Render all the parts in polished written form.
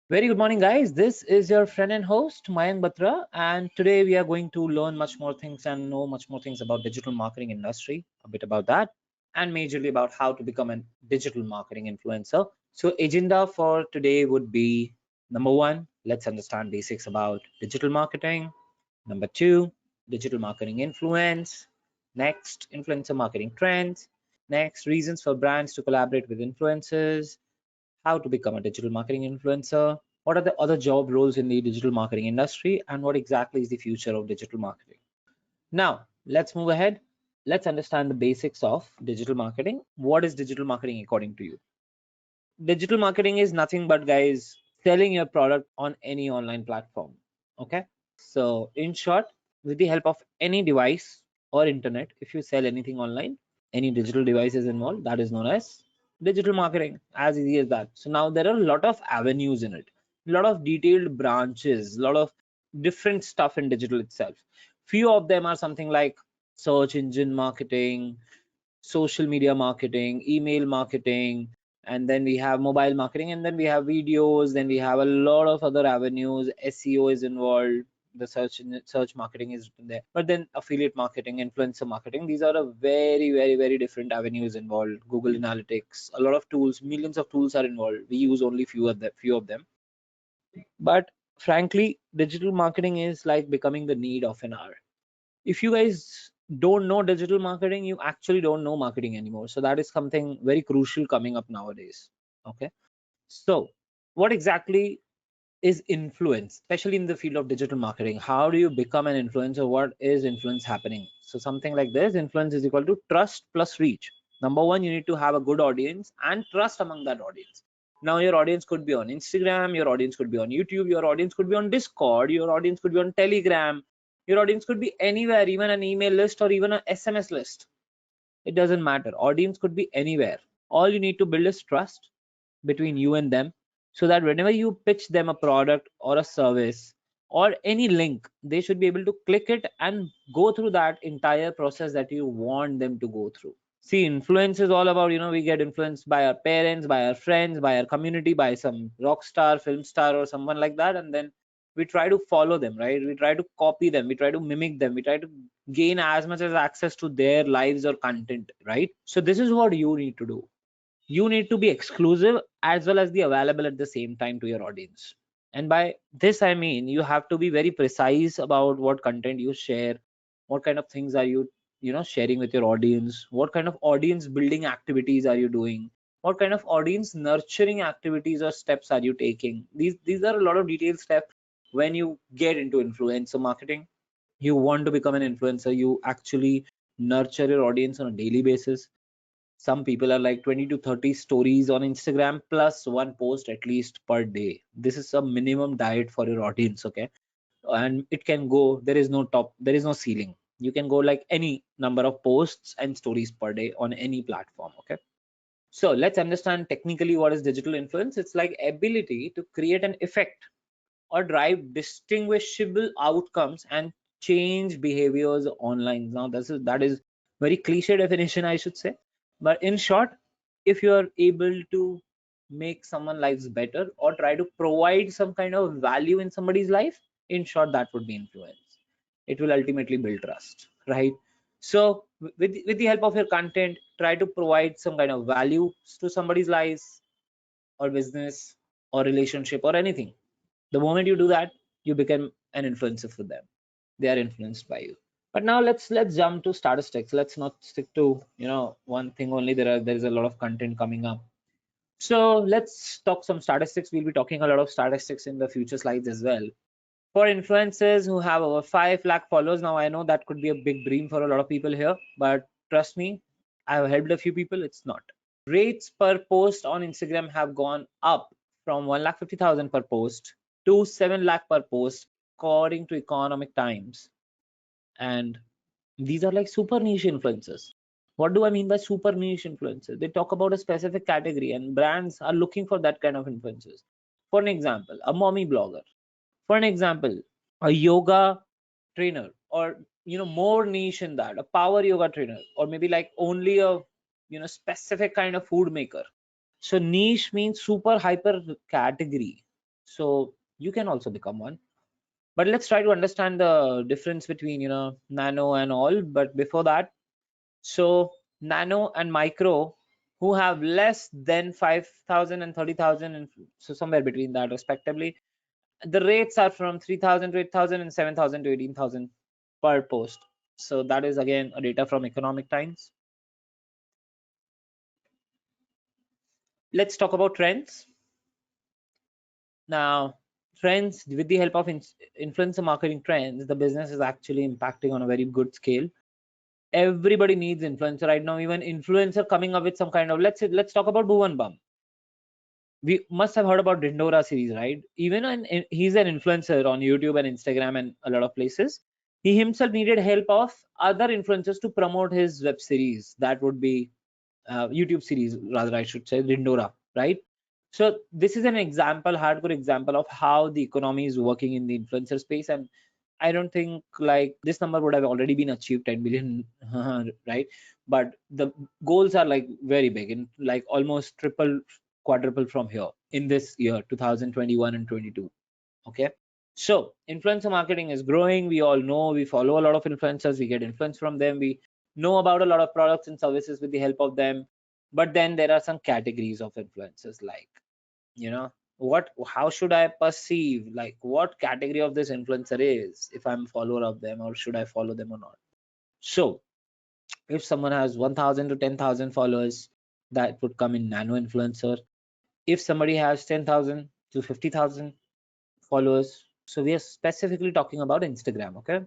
Very good morning, guys. This is your friend and host, Mayank Batra, and today we are going to learn much more things and know much more things about digital marketing industry, a bit about that, and majorly about how to become a digital marketing influencer. So, agenda for today would be number one, let's understand basics about digital marketing. Number two, digital marketing influence. Next, influencer marketing trends. Next, reasons for brands to collaborate with influencers, how to become a digital marketing influencer, what are the other job roles in the digital marketing industry, and what exactly is the future of digital marketing. Now, let's move ahead. Let's understand the basics of digital marketing. What is digital marketing according to you? Digital marketing is nothing but, guys, selling your product on any online platform. Okay. So, in short, with the help of any device or internet, if you sell anything online, any digital device is involved, that is known as digital marketing. As easy as that. So now there are a lot of avenues in it, a lot of detailed branches, a lot of different stuff in digital itself. Few of them are something like search engine marketing, social media marketing, email marketing, and then we have mobile marketing, and then we have videos, then we have a lot of other avenues. SEO is involved, the search marketing is there, but then affiliate marketing, influencer marketing, these are a very different avenues involved. Google Analytics, a lot of tools, millions of tools are involved. We use only few of them, but frankly, digital marketing is like becoming the need of an hour. If you guys don't know digital marketing, you actually don't know marketing anymore. So that is something very crucial coming up nowadays. Okay. So what exactly is influence, especially in the field of digital marketing? How do you become an influencer? What is influence happening? So something like this: influence is equal to trust plus reach. Number one, you need to have a good audience and trust among that audience. Now your audience could be on Instagram, your audience could be on YouTube, your audience could be on Discord, your audience could be on Telegram, your audience could be anywhere, even an email list or even an SMS list. It doesn't matter. Audience could be anywhere. All you need to build is trust between you and them, so that whenever you pitch them a product or a service or any link, they should be able to click it and go through that entire process that you want them to go through. See, influence is all about, we get influenced by our parents, by our friends, by our community, by some rock star, film star, or someone like that, and then we try to follow them, right? We try to copy them, we try to mimic them, we try to gain as much as access to their lives or content, right? So this is what you need to do. You need to be exclusive as well as the available at the same time to your audience. And by this I mean, you have to be very precise about what content you share, what kind of things are you sharing with your audience, what kind of audience building activities are you doing, what kind of audience nurturing activities or steps are you taking. These are a lot of detailed steps. When you get into influencer marketing, you want to become an influencer, you actually nurture your audience on a daily basis. Some people are like 20 to 30 stories on Instagram plus one post at least per day. This is a minimum diet for your audience. Okay. And it can go, there is no top, there is no ceiling. You can go like any number of posts and stories per day on any platform. Okay. So let's understand technically what is digital influence. It's like ability to create an effect or drive distinguishable outcomes and change behaviors online. Now that is very cliche definition, I should say, but in short, if you are able to make someone lives better or try to provide some kind of value in somebody's life, in short, that would be influence. It will ultimately build trust, right? So with the help of your content, try to provide some kind of value to somebody's lives or business or relationship or anything. The moment you do that, you become an influencer for them. They are influenced by you. But now let's jump to statistics. Let's not stick to one thing only. There is a lot of content coming up. So let's talk some statistics. We'll be talking a lot of statistics in the future slides as well. For influencers who have over 5 lakh followers, now I know that could be a big dream for a lot of people here, but trust me, I have helped a few people. It's not. Rates per post on Instagram have gone up from 1,50,000 per post to 7 lakh per post, according to Economic Times. And these are like super niche influencers. What do I mean by super niche influencers? They talk about a specific category, and brands are looking for that kind of influencers. For an example, a mommy blogger. For an example, a yoga trainer, or more niche in that, a power yoga trainer, or maybe like only a specific kind of food maker. So niche means super hyper category. So you can also become one. But let's try to understand the difference between, nano and all. But before that, so nano and micro, who have less than 5,000 and 30,000, and so somewhere between that respectively, the rates are from 3,000 to 8,000 and 7,000 to 18,000 per post. So that is again a data from Economic Times. Let's talk about trends. Now, trends, with the help of influencer marketing trends, the business is actually impacting on a very good scale. Everybody needs influencer right now. Even influencer coming up with some kind of, let's talk about Bhuvan Bam. We must have heard about Dindora series, right? Even he's an influencer on YouTube and Instagram and a lot of places. He himself needed help of other influencers to promote his web series. That would be YouTube series, rather I should say, Dindora, right? So this is an example, hardcore example of how the economy is working in the influencer space. And I don't think like this number would have already been achieved, 10 billion, right? But the goals are like very big, and like almost triple, quadruple from here in this year, 2021 and 22. Okay. So influencer marketing is growing. We all know, we follow a lot of influencers, we get influence from them, we know about a lot of products and services with the help of them. But then there are some categories of influencers, like, how should I perceive, like what category of this influencer is, if I'm a follower of them, or should I follow them or not? So if someone has 1,000 to 10,000 followers, that would come in nano influencer. If somebody has 10,000 to 50,000 followers, so we are specifically talking about Instagram, okay,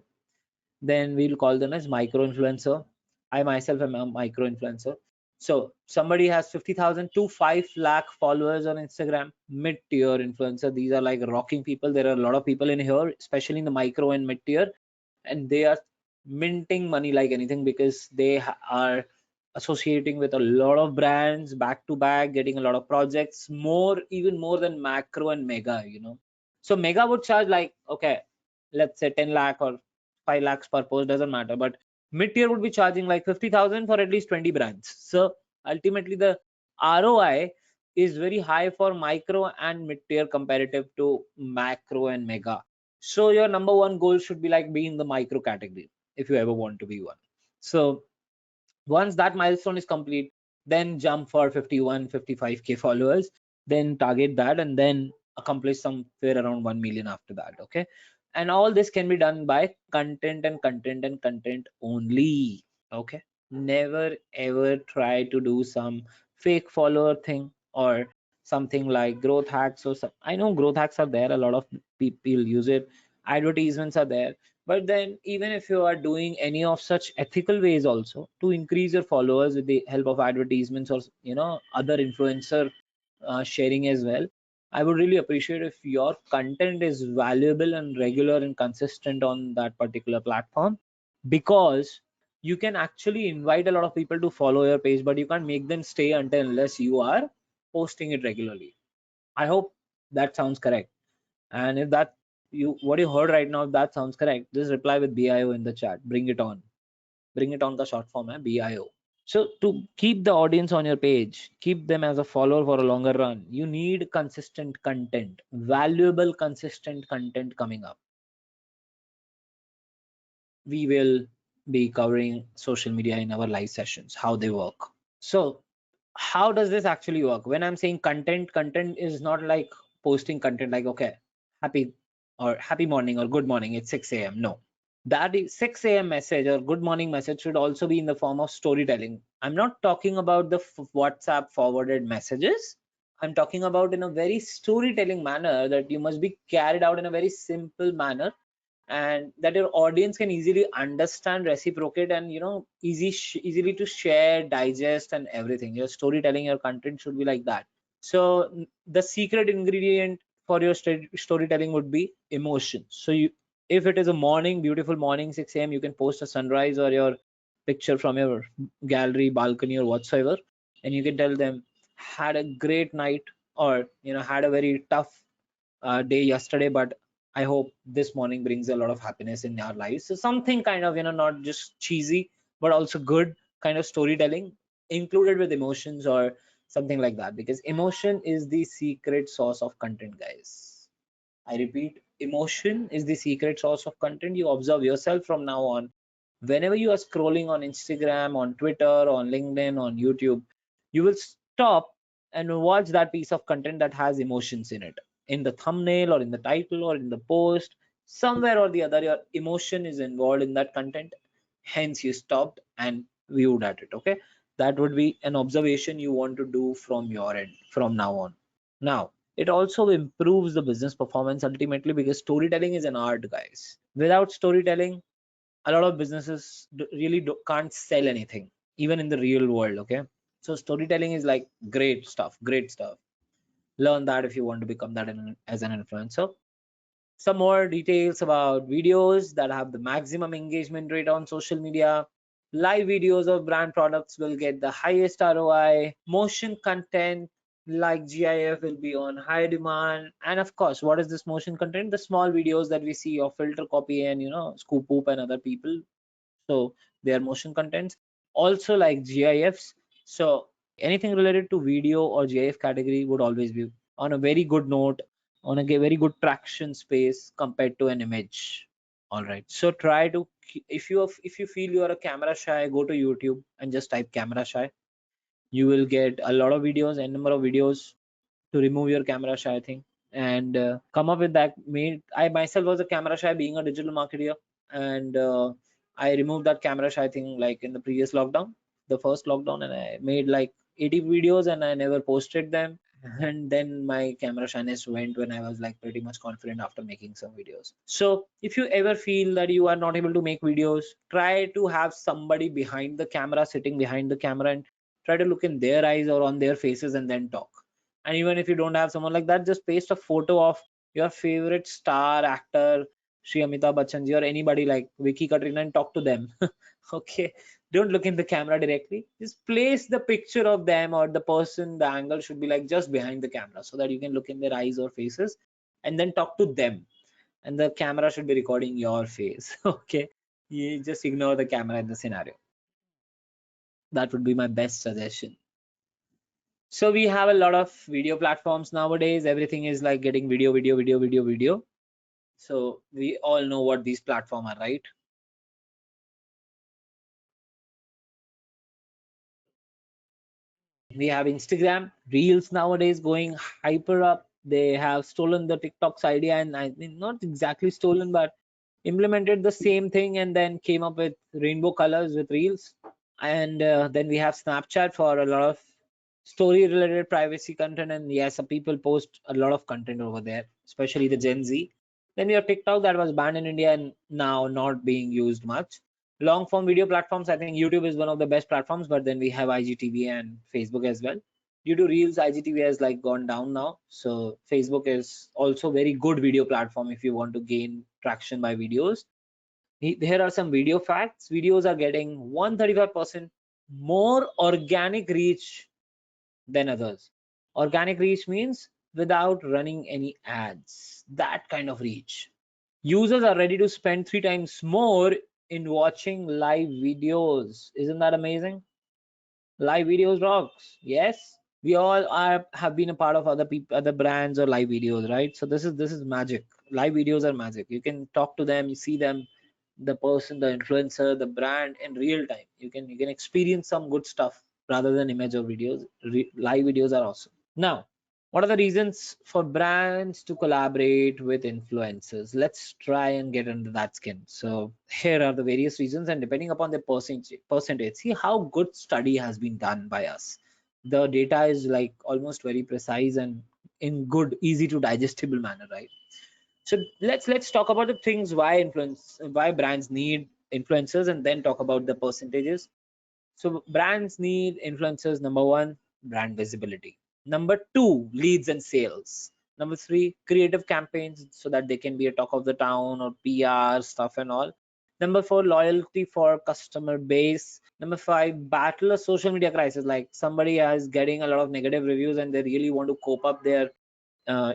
then we'll call them as micro influencer. I myself am a micro influencer. So somebody has 50,000 to 5 lakh followers on Instagram, mid-tier influencer. These are like rocking people. There are a lot of people in here, especially in the micro and mid-tier, and they are minting money like anything, because they are associating with a lot of brands back to back, getting a lot of projects, even more than macro and mega, So mega would charge like, okay, let's say 10 lakh or 5 lakhs per post, doesn't matter. But mid-tier would be charging like 50,000 for at least 20 brands. So ultimately the ROI is very high for micro and mid-tier comparative to macro and mega. So your number one goal should be like be in the micro category if you ever want to be one. So once that milestone is complete, then jump for 51, 55K followers, then target that, and then accomplish somewhere around 1 million after that. Okay. And all this can be done by content and content and content only. Okay. Never ever try to do some fake follower thing or something like growth hacks or some. I know growth hacks are there, a lot of people use it, advertisements are there, but then even if you are doing any of such ethical ways also to increase your followers with the help of advertisements or other influencer sharing as well, I would really appreciate if your content is valuable and regular and consistent on that particular platform, because you can actually invite a lot of people to follow your page, but you can't make them stay until unless you are posting it regularly. I hope that sounds correct. And if that what you heard right now, if that sounds correct, just reply with BIO in the chat. Bring it on. Bring it on the short form, BIO. So to keep the audience on your page, keep them as a follower for a longer run, you need consistent content, valuable, consistent content coming up. We will be covering social media in our live sessions, how they work. So how does this actually work? When I'm saying content is not like posting content like, okay, happy morning or good morning, it's 6 a.m. No, that is 6 a.m. message or good morning message should also be in the form of storytelling. I'm not talking about the WhatsApp forwarded messages. I'm talking about in a very storytelling manner, that you must be carried out in a very simple manner, and that your audience can easily understand, reciprocate, and easily to share, digest, and everything. Your storytelling, your content should be like that. So the secret ingredient for your storytelling would be emotion. So if it is a morning, beautiful morning, 6 a.m., you can post a sunrise or your picture from your gallery, balcony, or whatsoever, and you can tell them, had a great night, or had a very tough day yesterday, but I hope this morning brings a lot of happiness in our lives. So something kind of not just cheesy but also good kind of storytelling included with emotions or something like that, because emotion is the secret sauce of content, guys. I repeat, emotion is the secret source of content. You observe yourself from now on. Whenever you are scrolling on Instagram, on Twitter, on LinkedIn, on YouTube, you will stop and watch that piece of content that has emotions in it. In the thumbnail or in the title or in the post, somewhere or the other, your emotion is involved in that content. Hence, you stopped and viewed at it. Okay, that would be an observation you want to do from your end from now on. Now, it also improves the business performance ultimately because storytelling is an art, guys. Without storytelling, a lot of businesses really can't sell anything, even in the real world. Okay, so storytelling is like great stuff, great stuff. Learn that if you want to become that as an influencer. Some more details about videos that have the maximum engagement rate on social media. Live videos of brand products will get the highest ROI. Motion content like GIF will be on high demand. And of course, what is this motion content? The small videos that we see of filter copy and scoop poop and other people. So they are motion contents. Also like GIFs. So anything related to video or GIF category would always be on a very good note, on a very good traction space compared to an image. All right, so try to, if you feel you are a camera shy, go to YouTube and just type camera shy. You will get a lot of videos and number of videos to remove your camera shy thing, and come up with that. I myself was a camera shy being a digital marketer, and I removed that camera shy thing like in the previous lockdown, the first lockdown, and I made like 80 videos and I never posted them. And then my camera shyness went when I was like pretty much confident after making some videos. So if you ever feel that you are not able to make videos, try to have somebody behind the camera, sitting behind the camera, and try to look in their eyes or on their faces and then talk. And even if you don't have someone like that, just paste a photo of your favorite star actor, Shri Amitabh Bachchan ji, or anybody like Vicky Katrina, and talk to them. Okay, don't look in the camera directly. Just place the picture of them or the person. The angle should be like just behind the camera so that you can look in their eyes or faces and then talk to them. And the camera should be recording your face. Okay, you just ignore the camera in the scenario. That would be my best suggestion. So we have a lot of video platforms nowadays. Everything is like getting video, video, video, video, video. So we all know what these platforms are, right? We have Instagram, Reels nowadays going hyper up. They have stolen the TikTok's idea, and I mean not exactly stolen, but implemented the same thing and then came up with rainbow colors with Reels. And then we have Snapchat for a lot of story related privacy content, and yes, some people post a lot of content over there, especially the Gen Z. Then we have TikTok that was banned in India and now not being used much. Long form video platforms, I think YouTube is one of the best platforms, but then we have IGTV and Facebook as well. Due to Reels, IGTV has like gone down now, so Facebook is also very good video platform if you want to gain traction by videos. Here are some video facts. Videos are getting 135% more organic reach than others. Organic reach means without running any ads, that kind of reach. Users are ready to spend 3 times more in watching live videos. Isn't that amazing? Live videos rocks. Yes, we all have been a part of other people, other brands or live videos, right? So this is magic. Live videos are magic. You can talk to them, you see them, the person, the influencer, the brand in real time. You can experience some good stuff rather than image or videos. Live videos are awesome. Now, what are the reasons for brands to collaborate with influencers? Let's try and get under that skin. So here are the various reasons, and depending upon the percentage, see how good study has been done by us. The data is like almost very precise and in good, easy to digestible manner, right? So let's talk about the things why brands need influencers, and then talk about the percentages. So brands need influencers. Number one, brand visibility. Number two, leads and sales. Number three, creative campaigns so that they can be a talk of the town or PR stuff and all. Number four, loyalty for customer base. Number five, battle a social media crisis. Like somebody is getting a lot of negative reviews and they really want to cope up their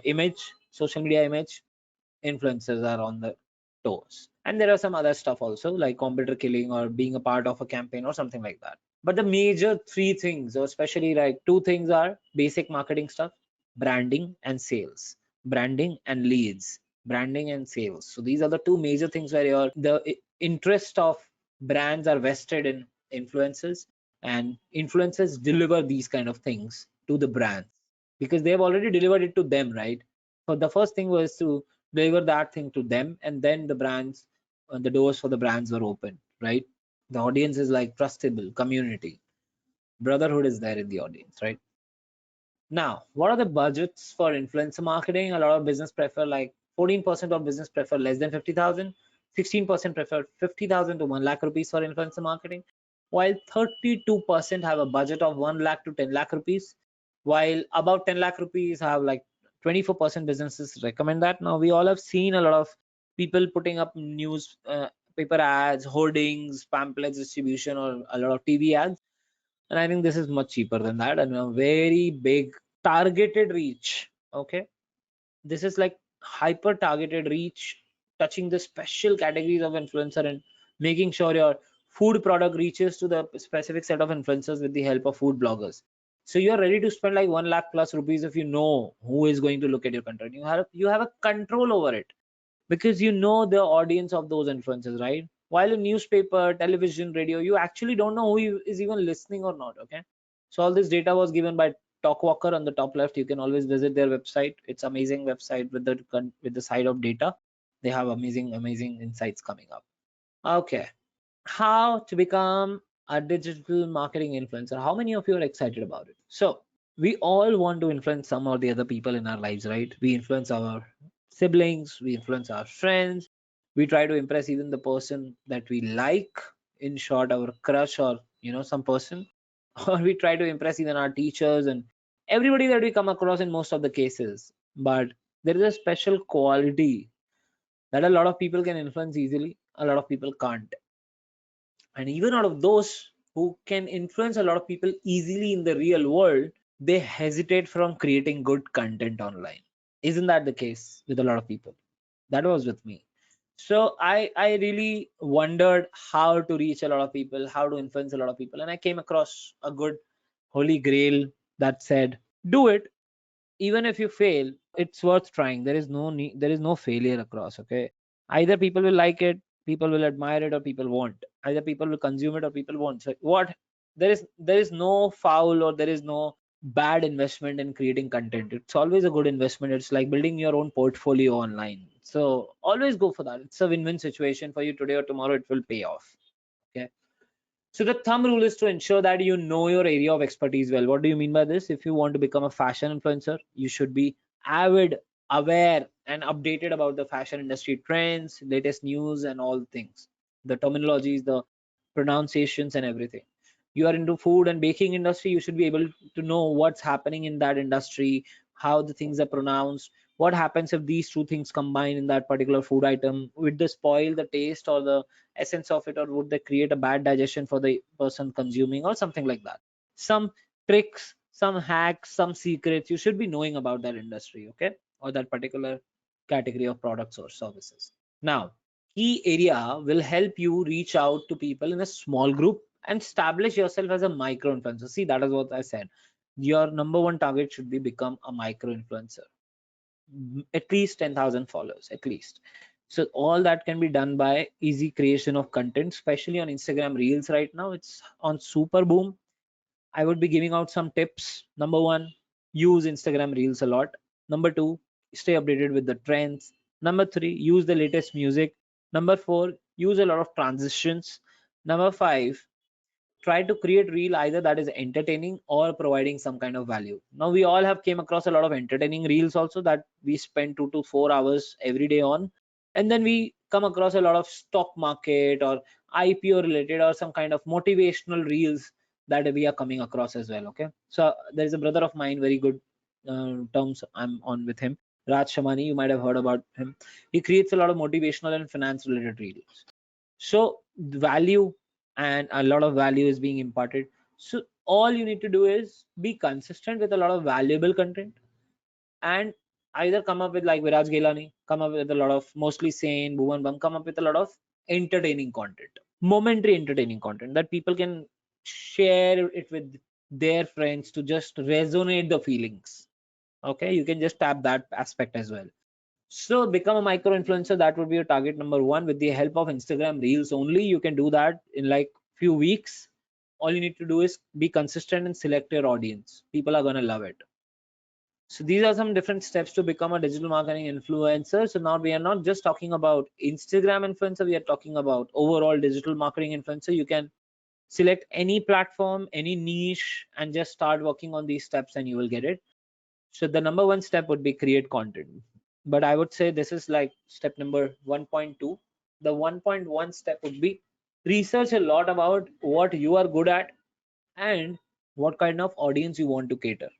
image, social media image. Influencers are on the toes. And there are some other stuff also like competitor killing or being a part of a campaign or something like that. But the major three things, or especially like two things, are basic marketing stuff, branding and sales, branding and leads. branding and sales. So these are the two major things where the interest of brands are vested in influencers, and influencers deliver these kind of things to the brands because they have already delivered it to them, right? So the first thing was to deliver that thing to them, and then the brands, the doors for the brands were open, right? The audience is like trustable community, brotherhood is there in the audience, right? Now, what are the budgets for influencer marketing? A lot of business prefer, like 14% of business prefer less than 50,000, 16% prefer 50,000 to 1 lakh rupees for influencer marketing, while 32% have a budget of 1 lakh to 10 lakh rupees, while about 10 lakh rupees have like 24% businesses recommend that. Now, we all have seen a lot of people putting up news, paper ads, hoardings, pamphlets distribution, or a lot of TV ads. And I think this is much cheaper than that and a very big targeted reach. Okay, this is like hyper targeted reach, touching the special categories of influencer and making sure your food product reaches to the specific set of influencers with the help of food bloggers. So you're ready to spend like 1 lakh plus rupees if you know who is going to look at your content. You have a control over it because you know the audience of those influencers, right? While in newspaper, television, radio, you actually don't know who is even listening or not. Okay, so all this data was given by Talkwalker on the top left. You can always visit their website. It's amazing website with the side of data. They have amazing insights coming up. Okay, how to become a digital marketing influencer? How many of you are excited about it? So we all want to influence some or the other people in our lives, right? We influence our siblings, we influence our friends, we try to impress even the person that we like, in short our crush, or some person, or we try to impress even our teachers and everybody that we come across in most of the cases. But there is a special quality that a lot of people can influence easily, a lot of people can't. And even out of those who can influence a lot of people easily in the real world, they hesitate from creating good content online. Isn't that the case with a lot of people? That was with me. So I really wondered how to reach a lot of people, how to influence a lot of people, and I came across a good holy grail that said, do it. Even if you fail, it's worth trying. There is no failure across. Okay, either people will like it, people will admire it, or people won't. Either people will consume it or people won't. So what, there is no foul, or there is no bad investment in creating content. It's always a good investment. It's like building your own portfolio online. So always go for that. It's a win-win situation for you. Today or tomorrow it will pay off. Okay, so the thumb rule is to ensure that you know your area of expertise well. What do you mean by this? If you want to become a fashion influencer, you should be avid, aware, and updated about the fashion industry trends, latest news, and all things. The terminologies, the pronunciations, and everything. You are into food and baking industry, you should be able to know what's happening in that industry, how the things are pronounced, what happens if these two things combine in that particular food item. Would they spoil the taste or the essence of it, or would they create a bad digestion for the person consuming, or something like that? Some tricks, some hacks, some secrets you should be knowing about that industry, okay, or that particular category of products or services. Now, key area will help you reach out to people in a small group and establish yourself as a micro influencer. See, that is what I said. Your number one target should be become a micro influencer, at least 10,000 followers, at least. So all that can be done by easy creation of content, especially on Instagram Reels. Right now it's on super boom. I would be giving out some tips. Number one, use Instagram Reels a lot. Number two, stay updated with the trends. Number three, use the latest music. Number four, use a lot of transitions. Number five, try to create reel either that is entertaining or providing some kind of value. Now we all have came across a lot of entertaining reels also that we spend 2 to 4 hours every day on, and then we come across a lot of stock market or IPO related or some kind of motivational reels that we are coming across as well. Okay, so there is a brother of mine, very good terms I'm on with him, Raj Shamani. You might have heard about him. He creates a lot of motivational and finance related reels. So value, and a lot of value is being imparted. So all you need to do is be consistent with a lot of valuable content, and either come up with like Viraj Gelani, come up with a lot of mostly sane, Bhuvan Bam, come up with a lot of entertaining content, momentary entertaining content that people can share it with their friends to just resonate the feelings. Okay, you can just tap that aspect as well. So become a micro influencer. That would be your target number one. With the help of Instagram Reels only, you can do that in like few weeks. All you need to do is be consistent and select your audience. People are gonna love it. So these are some different steps to become a digital marketing influencer. So now we are not just talking about Instagram influencer, we are talking about overall digital marketing influencer. You can select any platform, any niche, and just start working on these steps and you will get it. So the number one step would be create content. But I would say this is like step number 1.2. The 1.1 step would be research a lot about what you are good at and what kind of audience you want to cater.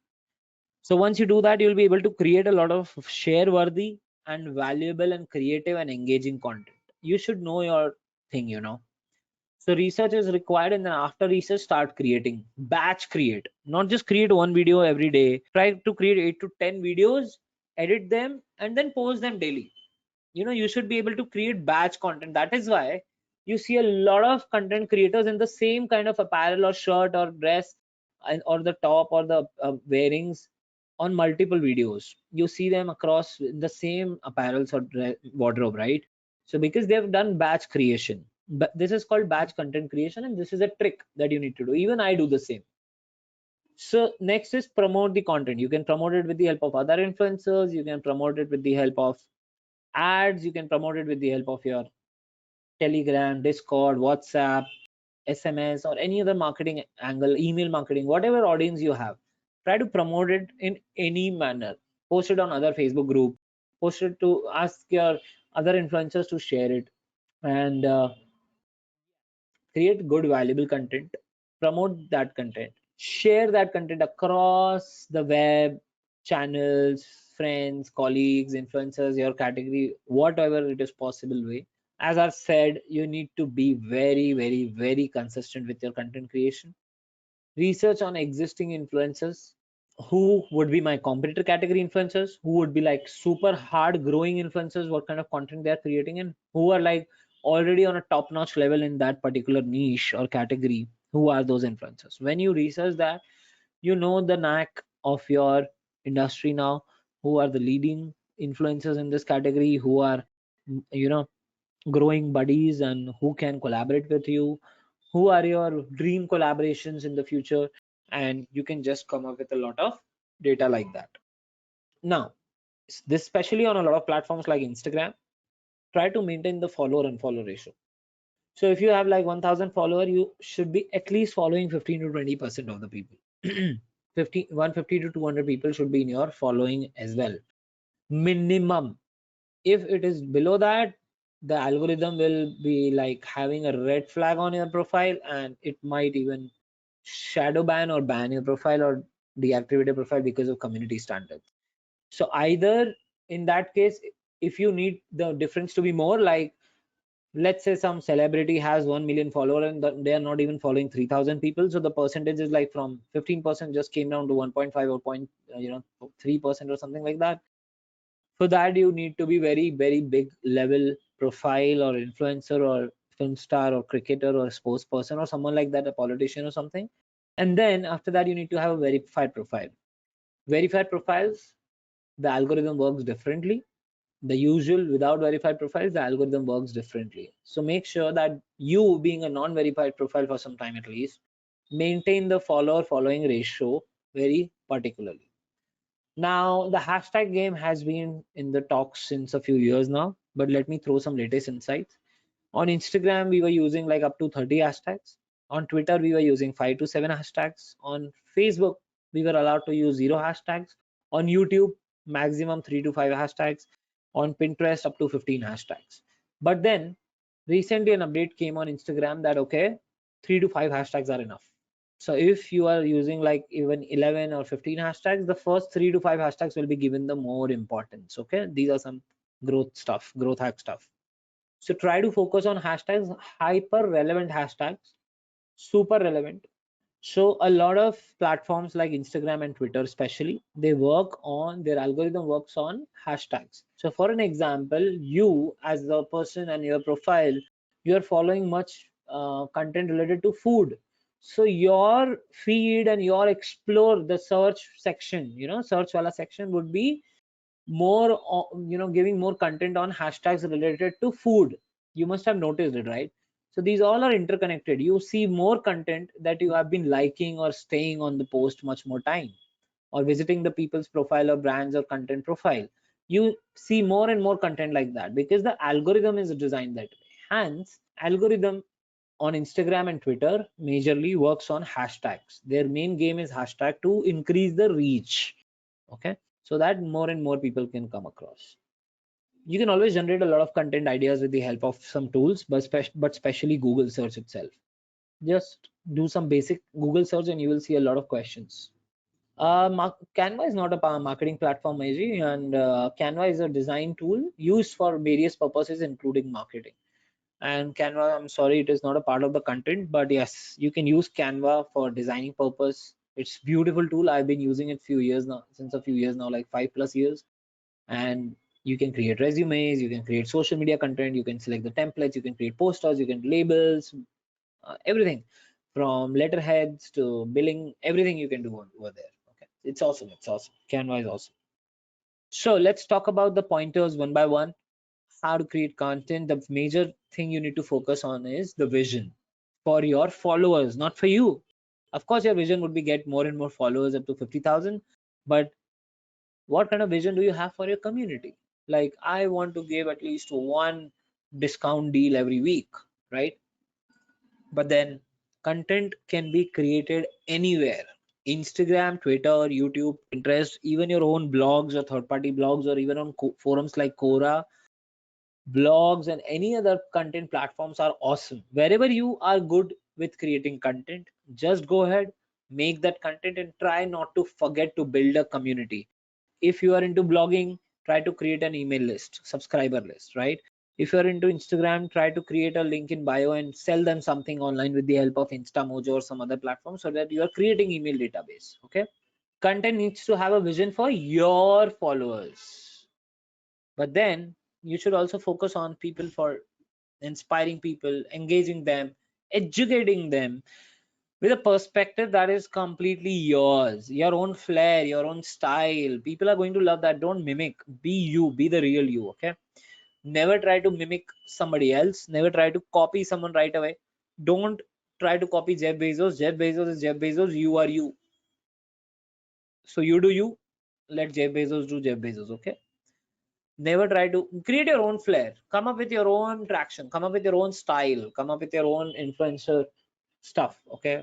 So once you do that, you'll be able to create a lot of share worthy and valuable and creative and engaging content. You should know your thing. So research is required, and then after research, start creating. Batch create, not just create one video every day. Try to create 8 to 10 videos, edit them, and then post them daily. You should be able to create batch content. That is why you see a lot of content creators in the same kind of apparel or shirt or dress, or the top or the wearings on multiple videos. You see them across the same apparels or wardrobe, right? So because they've done batch creation, but this is called batch content creation, and this is a trick that you need to do. Even I do the same. So next is promote the content. You can promote it with the help of other influencers. You can promote it with the help of ads. You can promote it with the help of your Telegram, Discord, WhatsApp, SMS, or any other marketing angle, email marketing, whatever audience you have. Try to promote it in any manner. Post it on other Facebook group. Post it to ask your other influencers to share it, and create good valuable content. Promote that content. Share that content across the web, channels, friends, colleagues, influencers, your category, whatever it is possible way. As I've said, you need to be very, very, very consistent with your content creation. Research on existing influencers. Who would be my competitor category influencers? Who would be like super hard growing influencers? What kind of content they are creating, and who are like already on a top notch level in that particular niche or category? Who are those influencers? When you research that, you know the knack of your industry now. Who are the leading influencers in this category? Who are, you know growing buddies, and who can collaborate with you? Who are your dream collaborations in the future? And you can just come up with a lot of data like that. Now, this especially on a lot of platforms like Instagram, try to maintain the follower and follow ratio. So if you have like 1000 follower, you should be at least following 15 to 20% of the people. 150 to 200 people should be in your following as well, minimum. If it is below that, the algorithm will be like having a red flag on your profile, and it might even shadow ban or ban your profile or deactivate your profile because of community standards. So either in that case, if you need the difference to be more, like let's say some celebrity has 1 million follower and they are not even following 3000 people, so the percentage is like from 15% just came down to 1.5 or 3% or something like that. For that, you need to be very, very big level profile or influencer or film star or cricketer or sports person or someone like that, a politician or something. And then after that, you need to have a verified profile. Verified profiles, the algorithm works differently. The usual without verified profiles, the algorithm works differently. So make sure that you, being a non-verified profile for some time at least, maintain the follower following ratio very particularly. Now, the hashtag game has been in the talks since a few years now, but let me throw some latest insights. On Instagram, we were using like up to 30 hashtags. On Twitter, we were using 5 to 7 hashtags. On Facebook, we were allowed to use 0 hashtags. On YouTube, maximum 3 to 5 hashtags. On Pinterest, up to 15 hashtags. But then recently an update came on Instagram that okay, 3 to 5 hashtags are enough. So if you are using like even 11 or 15 hashtags, the first 3 to 5 hashtags will be given the more importance. Okay, these are some growth hack stuff. So try to focus on hashtags, hyper relevant hashtags, super relevant. So a lot of platforms like Instagram and Twitter especially, they work on, their algorithm works on hashtags. So for an example, you as the person and your profile, you're following much content related to food. So your feed and your explore the search section, search wala section would be more, giving more content on hashtags related to food. You must have noticed it, right? So these all are interconnected. You see more content that you have been liking or staying on the post much more time, or visiting the people's profile or brands or content profile. You see more and more content like that because the algorithm is designed that way. Hence, algorithm on Instagram and Twitter majorly works on hashtags. Their main game is hashtag to increase the reach. Okay, so that more and more people can come across. You can always generate a lot of content ideas with the help of some tools, but especially Google search itself. Just do some basic Google search and you will see a lot of questions. Canva is not a marketing platform, Meiji, and Canva is a design tool used for various purposes, including marketing. And Canva, I'm sorry, it is not a part of the content, but yes, you can use Canva for designing purpose. It's beautiful tool. I've been using it since a few years now, like 5+ years. And you can create resumes, you can create social media content, you can select the templates, you can create posters, you can labels, everything from letterheads to billing, everything you can do over there. Okay, it's awesome. It's awesome. Canva is awesome. So let's talk about the pointers one by one. How to create content. The major thing you need to focus on is the vision for your followers, not for you. Of course, your vision would be get more and more followers up to 50,000, but what kind of vision do you have for your community? Like, I want to give at least one discount deal every week, right? But then content can be created anywhere. Instagram, Twitter, YouTube, Pinterest, even your own blogs or third party blogs, or even on forums like Quora, blogs and any other content platforms are awesome. Wherever you are good with creating content, just go ahead, make that content, and try not to forget to build a community. If you are into blogging, try to create an email list, subscriber list, right? If you're into Instagram, try to create a link in bio and sell them something online with the help of Instamojo or some other platform, so that you are creating email database. Okay, content needs to have a vision for your followers, but then you should also focus on people, for inspiring people, engaging them, educating them with a perspective that is completely yours, your own flair, your own style. People are going to love that. Don't mimic, be you, be the real you. Okay, never try to mimic somebody else, never try to copy someone right away. Don't try to copy Jeff Bezos. Jeff Bezos is Jeff Bezos, you are you. So you do you, let Jeff Bezos do Jeff Bezos. Okay, never try to create your own flair, come up with your own traction, come up with your own style, come up with your own influencer stuff. Okay,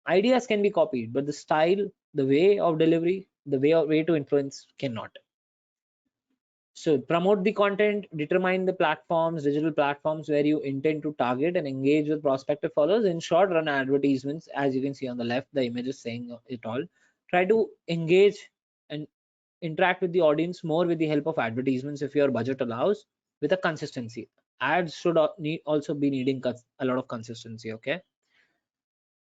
ideas can be copied, but the style, the way of delivery, the way to influence cannot. So promote the content, determine the platforms, digital platforms where you intend to target and engage with prospective followers. In short, run advertisements. As you can see on the left, the image is saying it all. Try to engage and interact with the audience more with the help of advertisements, if your budget allows, with a consistency. Ads should also be needing a lot of consistency. Okay,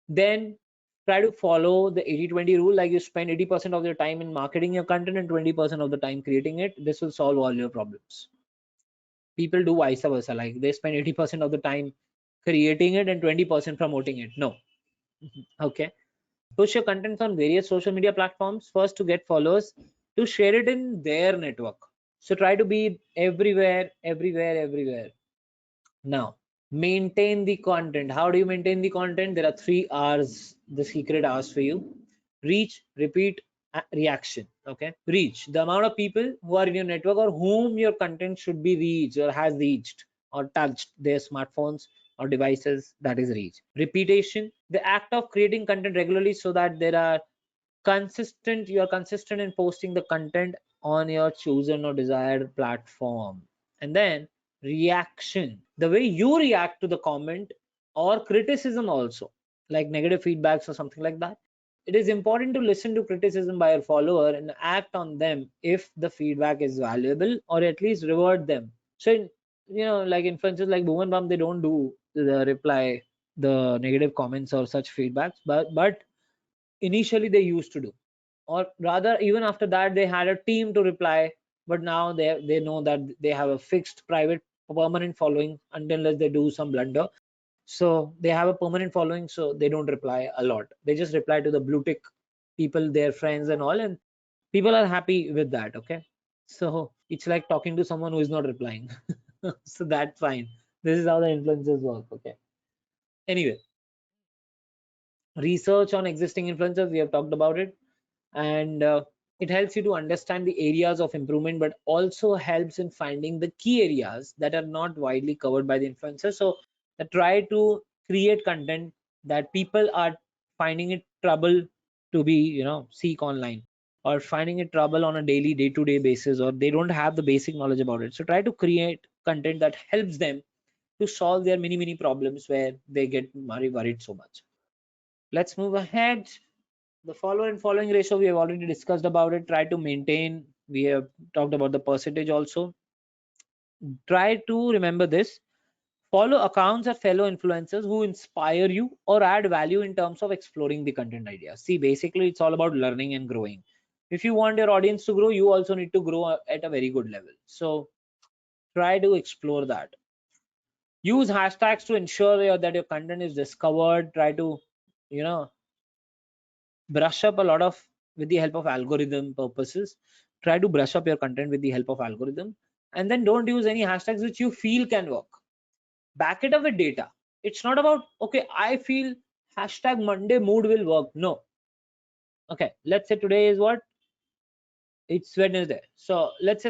then try to follow the 80-20 rule. Like, you spend 80% of your time in marketing your content and 20% of the time creating it. This will solve all your problems. People do vice versa, like they spend 80% of the time creating it and 20% promoting it. No. Okay, push your contents on various social media platforms, first to get followers, to share it in their network. So try to be everywhere, everywhere, everywhere. Now, maintain the content. How do you maintain the content? There are 3 R's, the secret R's for you: reach, repeat, reaction. Okay, reach, the amount of people who are in your network or whom your content should be reached or has reached or touched their smartphones or devices, that is reach. Repetition, the act of creating content regularly, so that there are you are consistent in posting the content on your chosen or desired platform. And then reaction, the way you react to the comment or criticism, also like negative feedbacks or something like that. It is important to listen to criticism by your follower and act on them if the feedback is valuable, or at least reward them. So like influencers like Boom and Bum, they don't do the reply the negative comments or such feedbacks, but initially they used to do, or rather even after that they had a team to reply. But now they know that they have a fixed private permanent following unless they do some blunder. So they have a permanent following, so they don't reply a lot. They just reply to the blue tick people, their friends and all, and people are happy with that. Okay, So it's like talking to someone who is not replying. So that's fine. This is how the influencers work. Okay. Anyway, research on existing influencers, we have talked about it, and it helps you to understand the areas of improvement, but also helps in finding the key areas that are not widely covered by the influencers. So try to create content that people are finding it trouble to be, seek online, or finding it trouble on a daily day-to-day basis, or they don't have the basic knowledge about it. So try to create content that helps them to solve their many problems where they get very worried so much. Let's move ahead. The following ratio, we have already discussed about it. Try to maintain. We have talked about the percentage also. Try to remember this. Follow accounts of fellow influencers who inspire you or add value in terms of exploring the content ideas. See, basically, it's all about learning and growing. If you want your audience to grow, you also need to grow at a very good level. So try to explore that. Use hashtags to ensure that your content is discovered. Try to, you know, brush up a lot of with the help of algorithm purposes. Try to brush up your content with the help of algorithm, and then don't use any hashtags which you feel can work. Back it up with data. It's not about, okay, I feel hashtag Monday mood will work. No. Okay, let's say today is what? It's Wednesday. So let's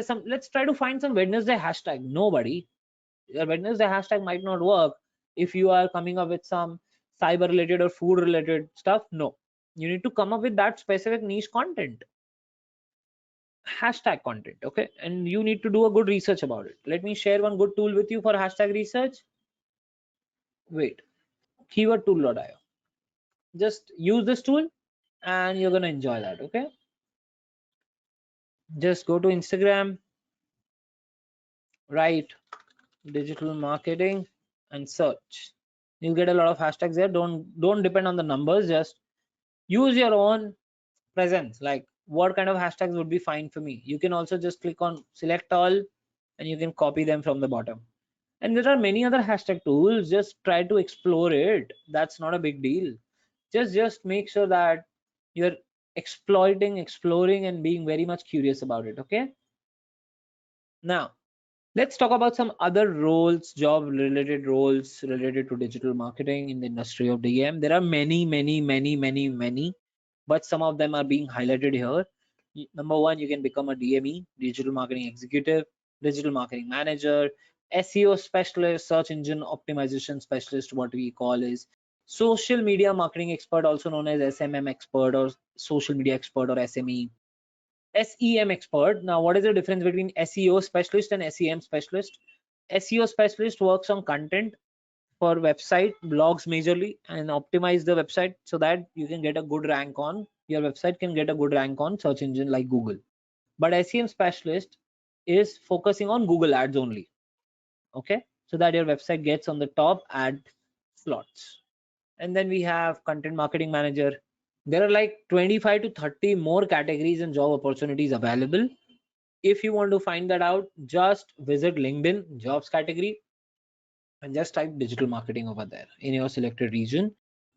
try to find some Wednesday hashtag. Nobody. Your Wednesday hashtag might not work if you are coming up with some cyber related or food related stuff. No, you need to come up with that specific niche content, hashtag content. Okay, and you need to do a good research about it. Let me share one good tool with you for hashtag research. Wait, keywordtool.io. Just use this tool and you're gonna enjoy that. Okay, just go to Instagram, write digital marketing and search. You'll get a lot of hashtags there. Don't depend on the numbers. Just use your own presence. Like, what kind of hashtags would be fine for me? You can also just click on select all and you can copy them from the bottom. And there are many other hashtag tools. Just try to explore it. That's not a big deal. Just make sure that you're exploring and being very much curious about it. Okay, now let's talk about some other roles, job related roles related to digital marketing in the industry of DM. There are many, but some of them are being highlighted here. Number one, you can become a DME, digital marketing executive, digital marketing manager, SEO specialist, search engine optimization specialist, what we call is social media marketing expert, also known as SMM expert or social media expert or SME. SEM expert. Now, what is the difference between SEO specialist and SEM specialist? SEO specialist works on content for website, blogs majorly, and optimize the website so that you can get a good rank on your website, can get a good rank on search engine like Google. But SEM specialist is focusing on Google ads only. Okay, so that your website gets on the top ad slots. And then we have content marketing manager. There are like 25 to 30 more categories and job opportunities available. If you want to find that out, just visit LinkedIn jobs category and just type digital marketing over there in your selected region,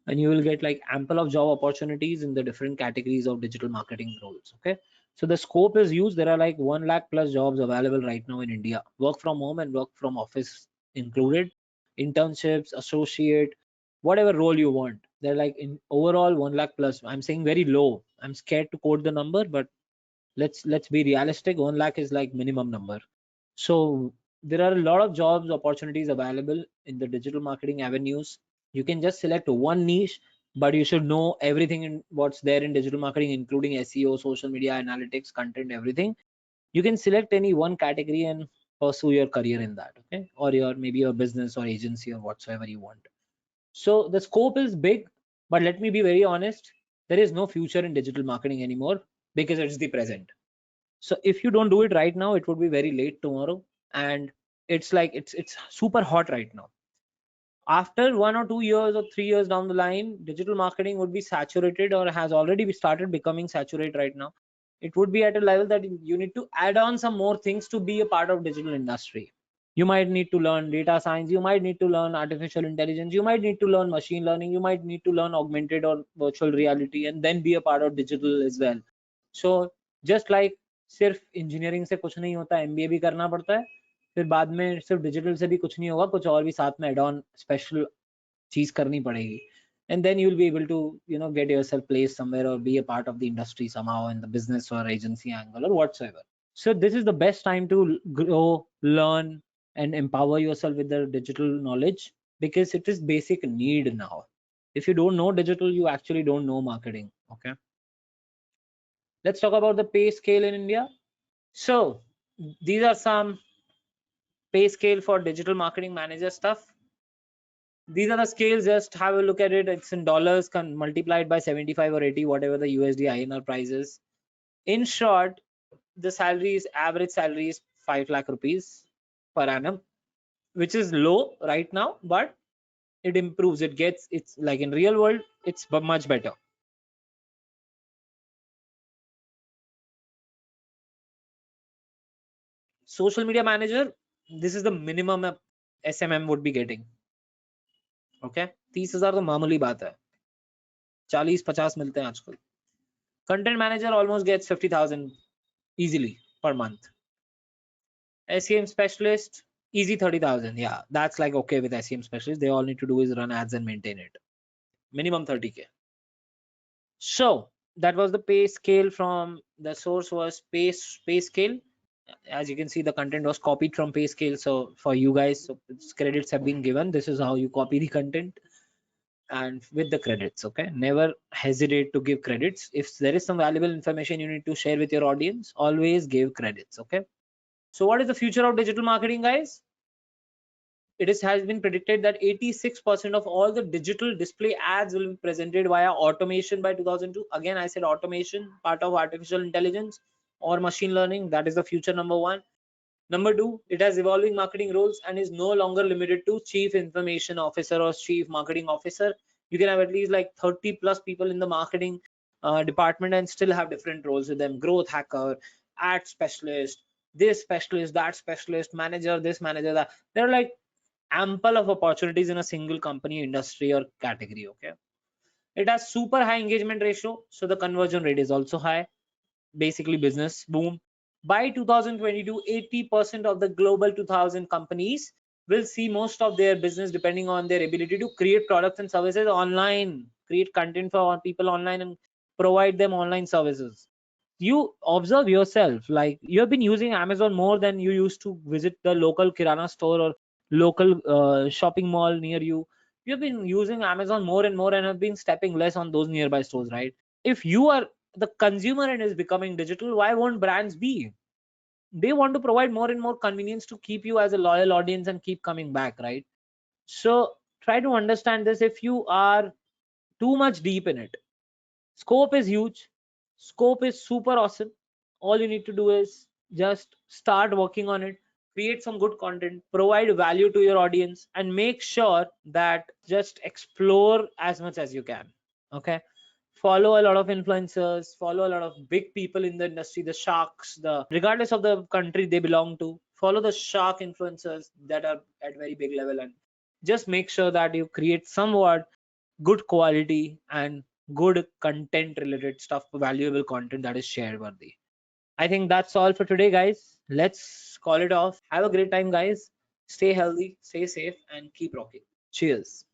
and you will get like ample of job opportunities in the different categories of digital marketing roles. Okay, so the scope is huge. There are like 1 lakh plus jobs available right now in India, work from home and work from office included, internships, associate, whatever role you want. They're like in overall 1 lakh plus. I'm saying very low. I'm scared to quote the number, but let's be realistic. 1 lakh is like minimum number. So there are a lot of jobs opportunities available in the digital marketing avenues. You can just select one niche, but you should know everything in what's there in digital marketing, including SEO, social media analytics, content, everything. You can select any one category and pursue your career in that. Okay, or your maybe your business or agency or whatsoever you want. So the scope is big, but let me be very honest, there is no future in digital marketing anymore because it's the present. So if you don't do it right now, it would be very late tomorrow. And it's like it's super hot right now. After 1 or 2 years or 3 years down the line, digital marketing would be saturated or has already started becoming saturated right now. It would be at a level that you need to add on some more things to be a part of digital industry. You might need to learn data science, you might need to learn artificial intelligence, you might need to learn machine learning, you might need to learn augmented or virtual reality, and then be a part of digital as well. So just like सिर्फ engineering से कुछ नहीं होता, MBA भी करना पड़ता है, फिर बाद में सिर्फ डिजिटल से भी कुछ नहीं होगा, कुछ और भी साथ में एड ऑन स्पेशल चीज करनी पड़ेगी, and then you'll be able to get yourself placed somewhere or be a part of the industry somehow in the business or agency angle or whatsoever. So this is the best time to grow, learn, and empower yourself with the digital knowledge, because it is basic need now. If you don't know digital, you actually don't know marketing. Okay, let's talk about the pay scale in India. So these are some pay scale for digital marketing manager stuff. These are the scales. Just have a look at it. It's in dollars, multiplied by 75 or 80, whatever the USD INR price is. In short, the salary is, average salary is 5 lakh rupees per annum, which is low right now, but it improves. It's like in real world, it's much better. Social media manager, this is the minimum a SMM would be getting. Okay, 30,000 तो मामूली बात है, 40-50 मिलते हैं आजकल. Content manager almost gets 50,000 easily per month. SEM specialist, easy 30,000. Yeah, that's like okay with SEM specialist. They all need to do is run ads and maintain it. Minimum 30K. So that was the pay scale. From the source was pay scale. As you can see, the content was copied from pay scale. So for you guys, so credits have been given. This is how you copy the content, and with the credits. Okay, never hesitate to give credits. If there is some valuable information you need to share with your audience, always give credits. Okay. So what is the future of digital marketing, guys? Has been predicted that 86% of all the digital display ads will be presented via automation by 2002. Again, I said automation, part of artificial intelligence or machine learning. That is the future, number one. Number two, it has evolving marketing roles and is no longer limited to chief information officer or chief marketing officer. You can have at least like 30 plus people in the marketing department and still have different roles with them. Growth hacker, ad specialist, this specialist, that specialist, manager, this manager, that. They're like ample of opportunities in a single company, industry, or category. Okay, it has super high engagement ratio, so the conversion rate is also high. Basically business boom. By 2022, 80% of the global 2000 companies will see most of their business depending on their ability to create products and services online, create content for people online, and provide them online services. You observe yourself, like you have been using Amazon more than you used to visit the local kirana store or local shopping mall near you. You've been using Amazon more and more and have been stepping less on those nearby stores, right? If you are the consumer and is becoming digital, why won't brands be? They want to provide more and more convenience to keep you as a loyal audience and keep coming back, right? So try to understand this. If you are too much deep in it, scope is huge, scope is super awesome. All you need to do is just start working on it, create some good content, provide value to your audience, and make sure that just explore as much as you can. Okay, follow a lot of influencers, follow a lot of big people in the industry, the sharks, the regardless of the country they belong to, follow the shark influencers that are at very big level, and just make sure that you create somewhat good quality and good content related stuff, valuable content that is share worthy. I think that's all for today, guys. Let's call it off. Have a great time, guys. Stay healthy, stay safe, and keep rocking. Cheers.